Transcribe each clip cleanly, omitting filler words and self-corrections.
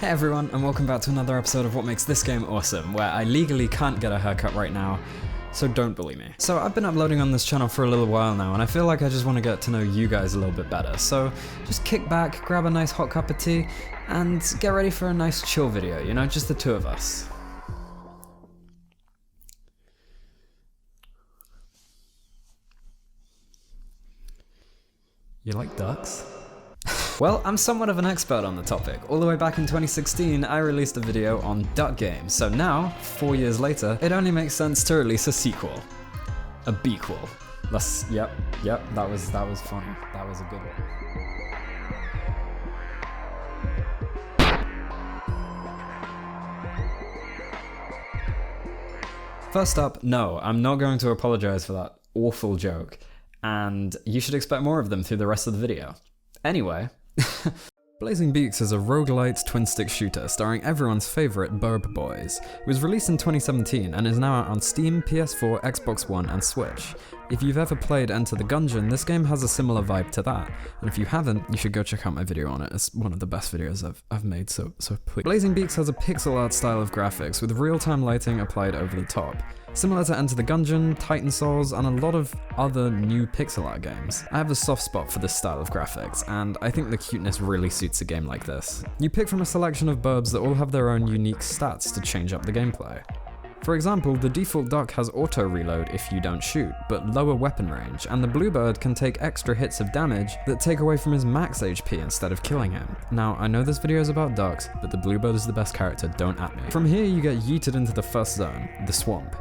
Hey everyone, and welcome back to another episode of what makes this game awesome, where I legally can't get a haircut right now, so don't bully me. So I've been uploading on this channel for a little while now, and I feel like I just want to get to know you guys a little bit better, so just kick back, grab a nice hot cup of tea, and get ready for a nice chill video, you know, just the two of us. You like ducks? Well, I'm somewhat of an expert on the topic. All the way back in 2016, I released a video on duck games, so now, 4 years later, it only makes sense to release a sequel. A bequel. Yep, that was funny. That was a good one. First up, no, I'm not going to apologize for that awful joke, and you should expect more of them through the rest of the video. Anyway, Blazing Beaks is a roguelite twin-stick shooter starring everyone's favourite Burb Boys. It was released in 2017 and is now out on Steam, PS4, Xbox One and Switch. If you've ever played Enter the Gungeon, this game has a similar vibe to that, and if you haven't, you should go check out my video on it. It's one of the best videos I've made, so please. Blazing Beaks has a pixel art style of graphics with real-time lighting applied over the top. Similar to Enter the Gungeon, Titan Souls, and a lot of other new pixel art games. I have a soft spot for this style of graphics, and I think the cuteness really suits a game like this. You pick from a selection of burbs that all have their own unique stats to change up the gameplay. For example, the default duck has auto reload if you don't shoot, but lower weapon range, and the bluebird can take extra hits of damage that take away from his max HP instead of killing him. Now, I know this video is about ducks, but the bluebird is the best character, don't at me. From here you get yeeted into the first zone, the swamp.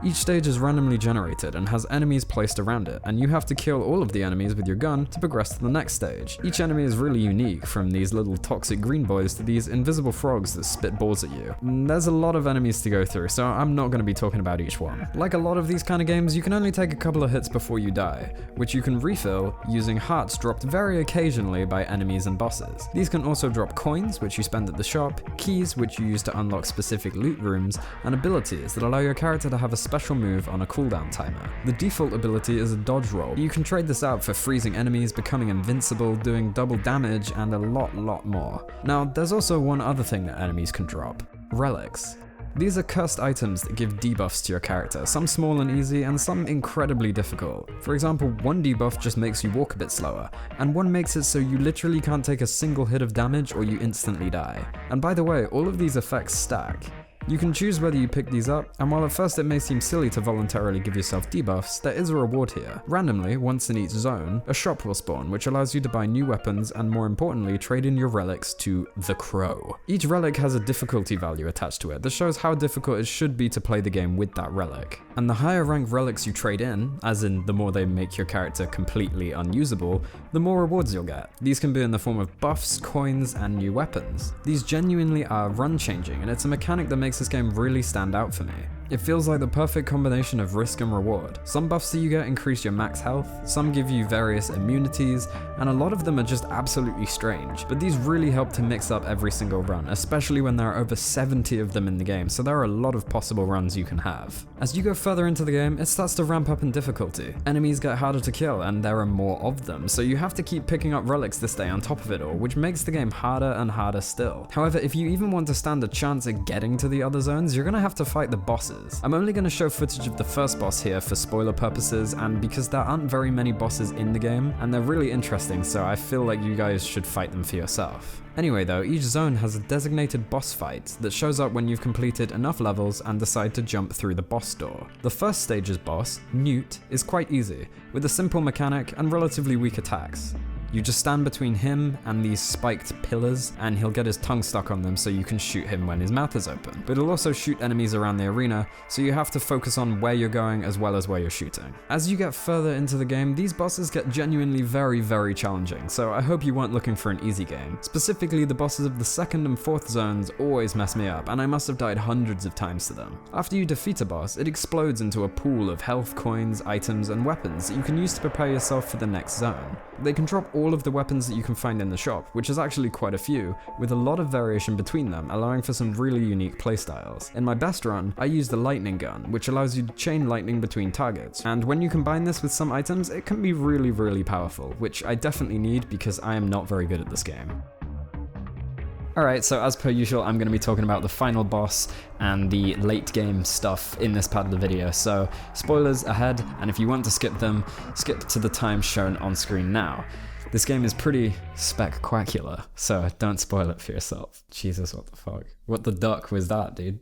Each stage is randomly generated and has enemies placed around it, and you have to kill all of the enemies with your gun to progress to the next stage. Each enemy is really unique, from these little toxic green boys to these invisible frogs that spit balls at you. There's a lot of enemies to go through, so I'm not going to be talking about each one. Like a lot of these kind of games, you can only take a couple of hits before you die, which you can refill using hearts dropped very occasionally by enemies and bosses. These can also drop coins, which you spend at the shop, keys, which you use to unlock specific loot rooms, and abilities that allow your character to have a special move on a cooldown timer. The default ability is a dodge roll. You can trade this out for freezing enemies, becoming invincible, doing double damage, and a lot more. Now, there's also one other thing that enemies can drop: relics. These are cursed items that give debuffs to your character, some small and easy, and some incredibly difficult. For example, one debuff just makes you walk a bit slower, and one makes it so you literally can't take a single hit of damage or you instantly die. And by the way, all of these effects stack. You can choose whether you pick these up, and while at first it may seem silly to voluntarily give yourself debuffs, there is a reward here. Randomly, once in each zone, a shop will spawn, which allows you to buy new weapons and, more importantly, trade in your relics to the Crow. Each relic has a difficulty value attached to it that shows how difficult it should be to play the game with that relic. And the higher rank relics you trade in, as in the more they make your character completely unusable, the more rewards you'll get. These can be in the form of buffs, coins, and new weapons. These genuinely are run changing, and it's a mechanic that makes this game really stand out for me. It feels like the perfect combination of risk and reward. Some buffs that you get increase your max health, some give you various immunities, and a lot of them are just absolutely strange. But these really help to mix up every single run, especially when there are over 70 of them in the game, so there are a lot of possible runs you can have. As you go further into the game, it starts to ramp up in difficulty. Enemies get harder to kill, and there are more of them, so you have to keep picking up relics to stay on top of it all, which makes the game harder and harder still. However, if you even want to stand a chance at getting to the other zones, you're gonna have to fight the bosses. I'm only going to show footage of the first boss here for spoiler purposes, and because there aren't very many bosses in the game, and they're really interesting, so I feel like you guys should fight them for yourself. Anyway though, each zone has a designated boss fight that shows up when you've completed enough levels and decide to jump through the boss door. The first stage's boss, Newt, is quite easy, with a simple mechanic and relatively weak attacks. You just stand between him and these spiked pillars, and he'll get his tongue stuck on them so you can shoot him when his mouth is open. But he'll also shoot enemies around the arena, so you have to focus on where you're going as well as where you're shooting. As you get further into the game, these bosses get genuinely very challenging, so I hope you weren't looking for an easy game. Specifically, the bosses of the second and fourth zones always mess me up, and I must have died hundreds of times to them. After you defeat a boss, it explodes into a pool of health, coins, items, and weapons that you can use to prepare yourself for the next zone. They can drop all of the weapons that you can find in the shop, which is actually quite a few, with a lot of variation between them, allowing for some really unique playstyles. In my best run, I used the lightning gun, which allows you to chain lightning between targets, and when you combine this with some items, it can be really powerful, which I definitely need because I am not very good at this game. Alright, so as per usual, I'm going to be talking about the final boss and the late game stuff in this part of the video, so spoilers ahead, and if you want to skip them, skip to the time shown on screen now. This game is pretty spectacular, so don't spoil it for yourself. Jesus, what the fuck? What the duck was that, dude?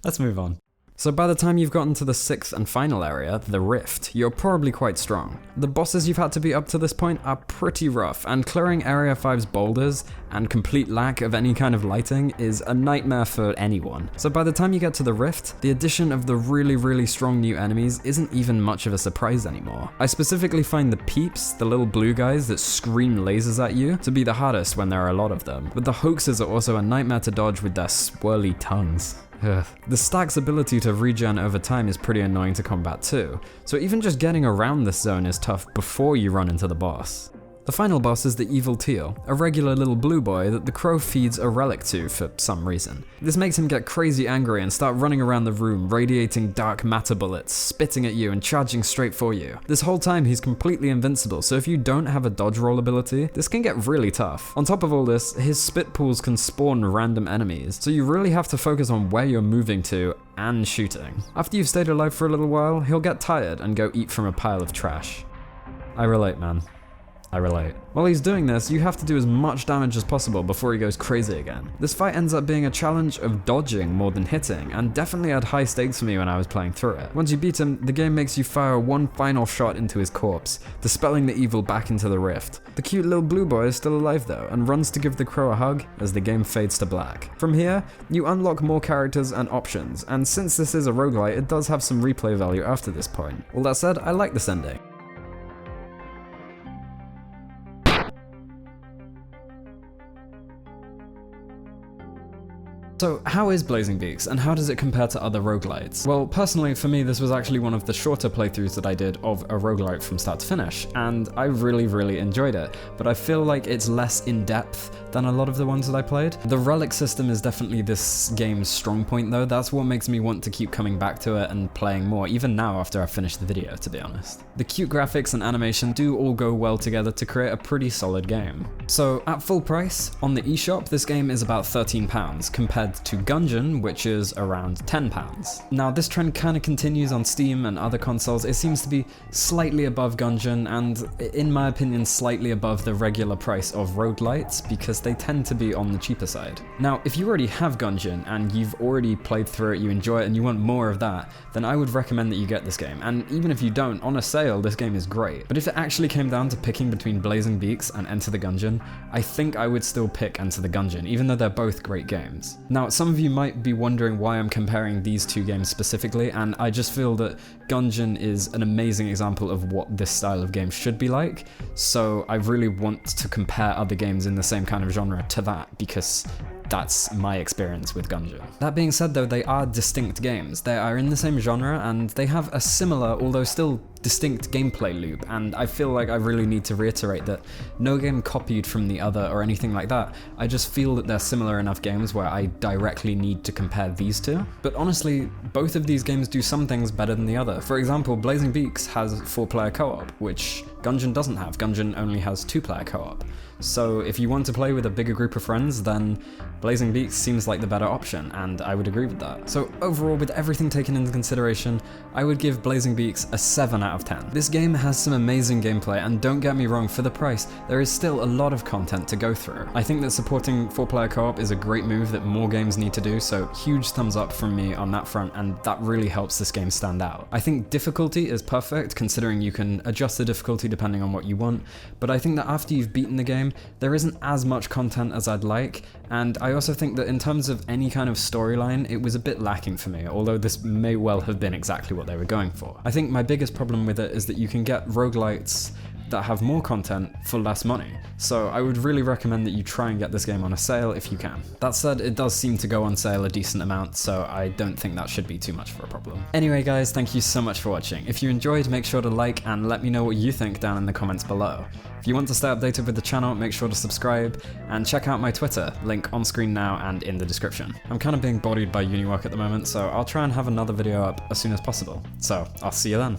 Let's move on. So by the time you've gotten to the 6th and final area, the Rift, you're probably quite strong. The bosses you've had to beat up to this point are pretty rough, and clearing Area 5's boulders and complete lack of any kind of lighting is a nightmare for anyone. So by the time you get to the Rift, the addition of the really strong new enemies isn't even much of a surprise anymore. I specifically find the peeps, the little blue guys that scream lasers at you, to be the hardest when there are a lot of them, but the hoaxes are also a nightmare to dodge with their swirly tongues. Ugh. The stack's ability to regen over time is pretty annoying to combat too, so even just getting around this zone is tough before you run into the boss. The final boss is the Evil Teal, a regular little blue boy that the crow feeds a relic to for some reason. This makes him get crazy angry and start running around the room, radiating dark matter bullets, spitting at you and charging straight for you. This whole time he's completely invincible, so if you don't have a dodge roll ability, this can get really tough. On top of all this, his spit pools can spawn random enemies, so you really have to focus on where you're moving to and shooting. After you've stayed alive for a little while, he'll get tired and go eat from a pile of trash. I relate, man. I relate. While he's doing this, you have to do as much damage as possible before he goes crazy again. This fight ends up being a challenge of dodging more than hitting, and definitely had high stakes for me when I was playing through it. Once you beat him, the game makes you fire one final shot into his corpse, dispelling the evil back into the rift. The cute little blue boy is still alive though, and runs to give the crow a hug as the game fades to black. From here, you unlock more characters and options, and since this is a roguelite, it does have some replay value after this point. All that said, I like this ending. So how is Blazing Beaks, and how does it compare to other roguelites? Well, personally for me this was actually one of the shorter playthroughs that I did of a roguelite from start to finish, and I really enjoyed it, but I feel like it's less in-depth than a lot of the ones that I played. The Relic system is definitely this game's strong point though. That's what makes me want to keep coming back to it and playing more, even now after I've finished the video, to be honest. The cute graphics and animation do all go well together to create a pretty solid game. So at full price, on the eShop, this game is about £13 compared to Gungeon, which is around £10. Now this trend kind of continues on Steam and other consoles. It seems to be slightly above Gungeon and, in my opinion, slightly above the regular price of roguelites because they tend to be on the cheaper side. Now if you already have Gungeon and you've already played through it, you enjoy it and you want more of that, then I would recommend that you get this game. And even if you don't, on a sale this game is great. But if it actually came down to picking between Blazing Beaks and Enter the Gungeon, I think I would still pick Enter the Gungeon, even though they're both great games. Now some of you might be wondering why I'm comparing these two games specifically, and I just feel that Gungeon is an amazing example of what this style of game should be like, so I really want to compare other games in the same kind of genre to that because that's my experience with Gungeon. That being said though, they are distinct games. They are in the same genre and they have a similar, although still distinct gameplay loop, and I feel like I really need to reiterate that no game copied from the other or anything like that. I just feel that they're similar enough games where I directly need to compare these two. But honestly, both of these games do some things better than the other. For example, Blazing Beaks has 4-player co-op, which Gungeon doesn't have. Gungeon only has 2-player co-op. So if you want to play with a bigger group of friends, then Blazing Beaks seems like the better option, and I would agree with that. So overall, with everything taken into consideration, I would give Blazing Beaks a 7 out of 10. This game has some amazing gameplay, and don't get me wrong, for the price, there is still a lot of content to go through. I think that supporting 4-player co-op is a great move that more games need to do, so huge thumbs up from me on that front, and that really helps this game stand out. I think difficulty is perfect, considering you can adjust the difficulty depending on what you want, but I think that after you've beaten the game, there isn't as much content as I'd like, and I also think that in terms of any kind of storyline, it was a bit lacking for me, although this may well have been exactly what they were going for. I think my biggest problem with it is that you can get roguelites that have more content for less money, so I would really recommend that you try and get this game on a sale if you can. That said, it does seem to go on sale a decent amount, so I don't think that should be too much for a problem. Anyway guys, thank you so much for watching. If you enjoyed, make sure to like and let me know what you think down in the comments below. If you want to stay updated with the channel, make sure to subscribe and check out my Twitter, link on screen now and in the description. I'm kind of being bodied by uni work at the moment, so I'll try and have another video up as soon as possible. So I'll see you then.